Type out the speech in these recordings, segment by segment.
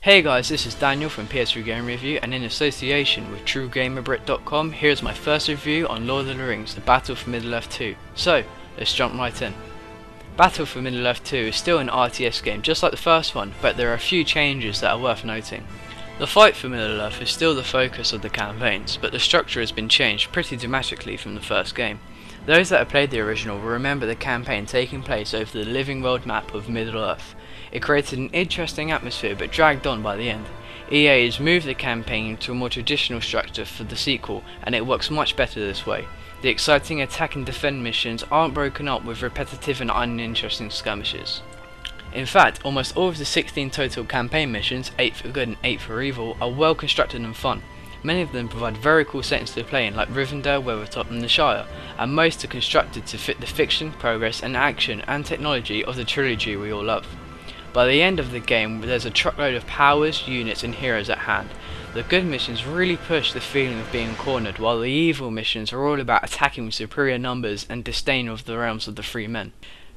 Hey guys, this is Daniel from PS3 Game Review, and in association with TrueGamerBrit.com, here is my first review on Lord of the Rings: The Battle for Middle-earth 2. So, let's jump right in. Battle for Middle-earth 2 is still an RTS game just like the first one, but there are a few changes that are worth noting. The fight for Middle-earth is still the focus of the campaigns, but the structure has been changed pretty dramatically from the first game. Those that have played the original will remember the campaign taking place over the living world map of Middle-earth. It created an interesting atmosphere but dragged on by the end. EA has moved the campaign to a more traditional structure for the sequel, and it works much better this way. The exciting attack and defend missions aren't broken up with repetitive and uninteresting skirmishes. In fact, almost all of the 16 total campaign missions, 8 for good and 8 for evil, are well constructed and fun. Many of them provide very cool settings to play in, like Rivendell, Weathertop and the Shire, and most are constructed to fit the fiction, progress and action and technology of the trilogy we all love. By the end of the game, there's a truckload of powers, units and heroes at hand. The good missions really push the feeling of being cornered, while the evil missions are all about attacking with superior numbers and disdain of the realms of the free men.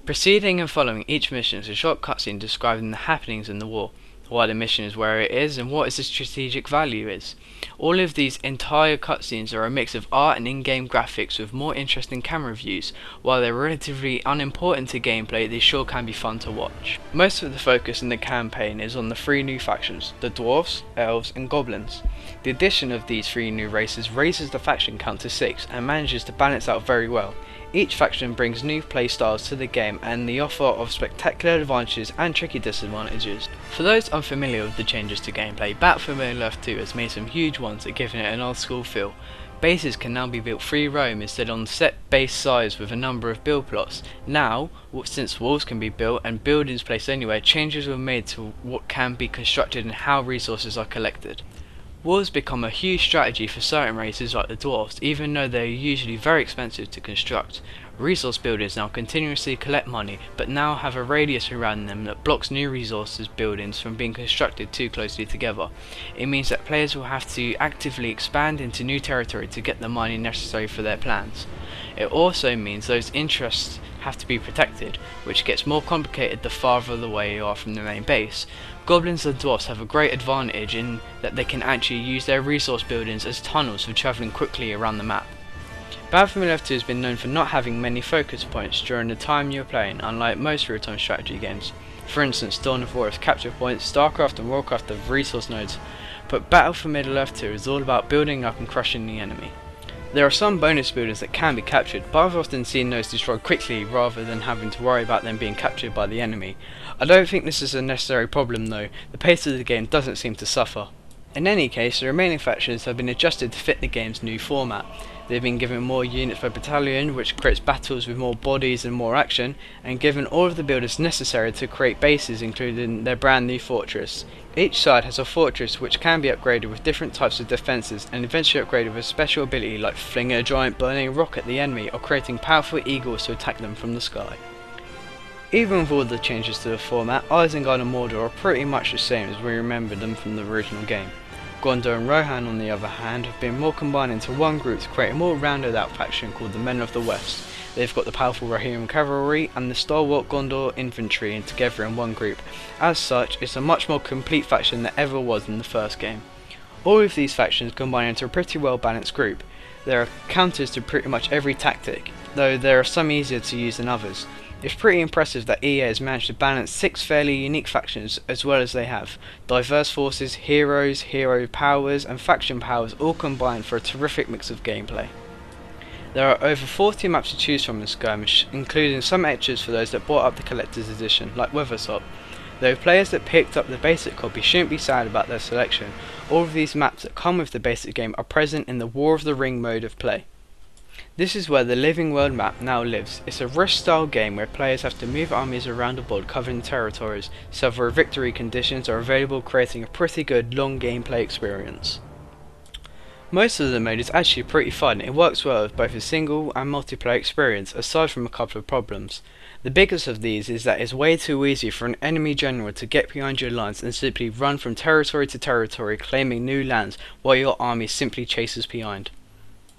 Preceding and following each mission is a short cutscene describing the happenings in the war, why the mission is where it is, and what its strategic value is. All of these entire cutscenes are a mix of art and in-game graphics with more interesting camera views. While they're relatively unimportant to gameplay, they sure can be fun to watch. Most of the focus in the campaign is on the 3 new factions, the Dwarfs, Elves and Goblins. The addition of these 3 new races raises the faction count to 6 and manages to balance out very well. Each faction brings new playstyles to the game and the offer of spectacular advantages and tricky disadvantages. For those unfamiliar with the changes to gameplay, Battle for Middle-earth 2 has made some huge ones that give it an old school feel. Bases can now be built free roam instead on set base size with a number of build plots. Now, since walls can be built and buildings placed anywhere, changes were made to what can be constructed and how resources are collected. Walls become a huge strategy for certain races like the Dwarfs, even though they are usually very expensive to construct. Resource buildings now continuously collect money, but now have a radius around them that blocks new resources buildings from being constructed too closely together. It means that players will have to actively expand into new territory to get the money necessary for their plans. It also means those interests have to be protected, which gets more complicated the farther away you are from the main base. Goblins and Dwarfs have a great advantage in that they can actually use their resource buildings as tunnels for travelling quickly around the map. Battle for Middle-earth 2 has been known for not having many focus points during the time you are playing, unlike most real-time strategy games. For instance, Dawn of War has capture points, StarCraft and Warcraft have resource nodes, but Battle for Middle-earth 2 is all about building up and crushing the enemy. There are some bonus buildings that can be captured, but I've often seen those destroyed quickly rather than having to worry about them being captured by the enemy. I don't think this is a necessary problem though, the pace of the game doesn't seem to suffer. In any case, the remaining factions have been adjusted to fit the game's new format. They've been given more units per battalion, which creates battles with more bodies and more action, and given all of the builders necessary to create bases, including their brand new fortress. Each side has a fortress which can be upgraded with different types of defences and eventually upgraded with a special ability like flinging a giant burning rock at the enemy or creating powerful eagles to attack them from the sky. Even with all the changes to the format, Isengard and Mordor are pretty much the same as we remember them from the original game. Gondor and Rohan on the other hand have been more combined into one group to create a more rounded out faction called the Men of the West. They've got the powerful Rohirrim cavalry and the stalwart Gondor infantry together in one group. As such, it's a much more complete faction than ever was in the first game. All of these factions combine into a pretty well balanced group. There are counters to pretty much every tactic, though there are some easier to use than others. It's pretty impressive that EA has managed to balance 6 fairly unique factions as well as they have. Diverse forces, heroes, hero powers and faction powers all combined for a terrific mix of gameplay. There are over 40 maps to choose from in Skirmish, including some extras for those that bought up the collector's edition, like Weathertop. Though players that picked up the basic copy shouldn't be sad about their selection, all of these maps that come with the basic game are present in the War of the Ring mode of play. This is where the Living World map now lives. It's a Risk style game where players have to move armies around the board covering territories, several victory conditions are available, creating a pretty good long gameplay experience. Most of the mode is actually pretty fun. It works well with both a single and multiplayer experience, aside from a couple of problems. The biggest of these is that it's way too easy for an enemy general to get behind your lines and simply run from territory to territory claiming new lands while your army simply chases behind.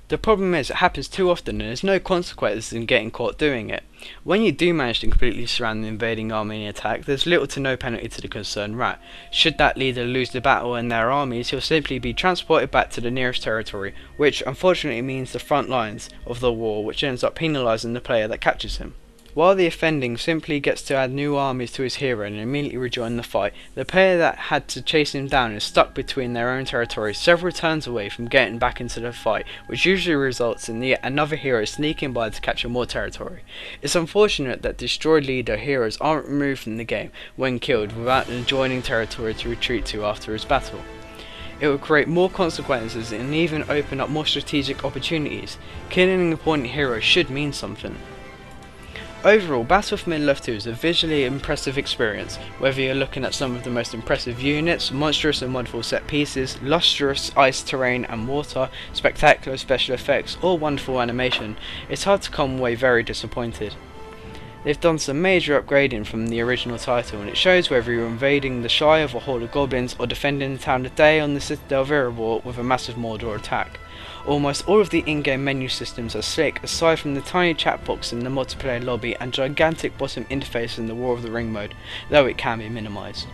The problem is it happens too often and there's no consequences in getting caught doing it. When you do manage to completely surround the invading army and attack, there's little to no penalty to the concerned rat. Should that leader lose the battle and their armies, he'll simply be transported back to the nearest territory, which unfortunately means the front lines of the war, which ends up penalising the player that captures him. While the offending simply gets to add new armies to his hero and immediately rejoin the fight, the player that had to chase him down is stuck between their own territories several turns away from getting back into the fight, which usually results in yet another hero sneaking by to capture more territory. It's unfortunate that destroyed leader heroes aren't removed from the game when killed without an adjoining territory to retreat to after his battle. It will create more consequences and even open up more strategic opportunities. Killing an opponent hero should mean something. Overall, Battle for Middle-earth 2 is a visually impressive experience, whether you're looking at some of the most impressive units, monstrous and wonderful set pieces, lustrous ice terrain and water, spectacular special effects, or wonderful animation. It's hard to come away very disappointed. They've done some major upgrading from the original title, and it shows whether you're invading the Shire of a horde of goblins or defending the town of Day on the Citadel of Erebor with a massive Mordor attack. Almost all of the in-game menu systems are slick, aside from the tiny chat box in the multiplayer lobby and gigantic bottom interface in the War of the Ring mode, though it can be minimised.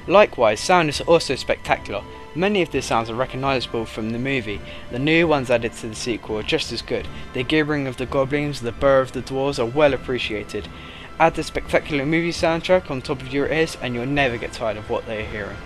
Likewise, sound is also spectacular. Many of the sounds are recognisable from the movie. The new ones added to the sequel are just as good. The gibbering of the goblins, the burr of the dwarves are well appreciated. Add the spectacular movie soundtrack on top of your ears and you'll never get tired of what they are hearing.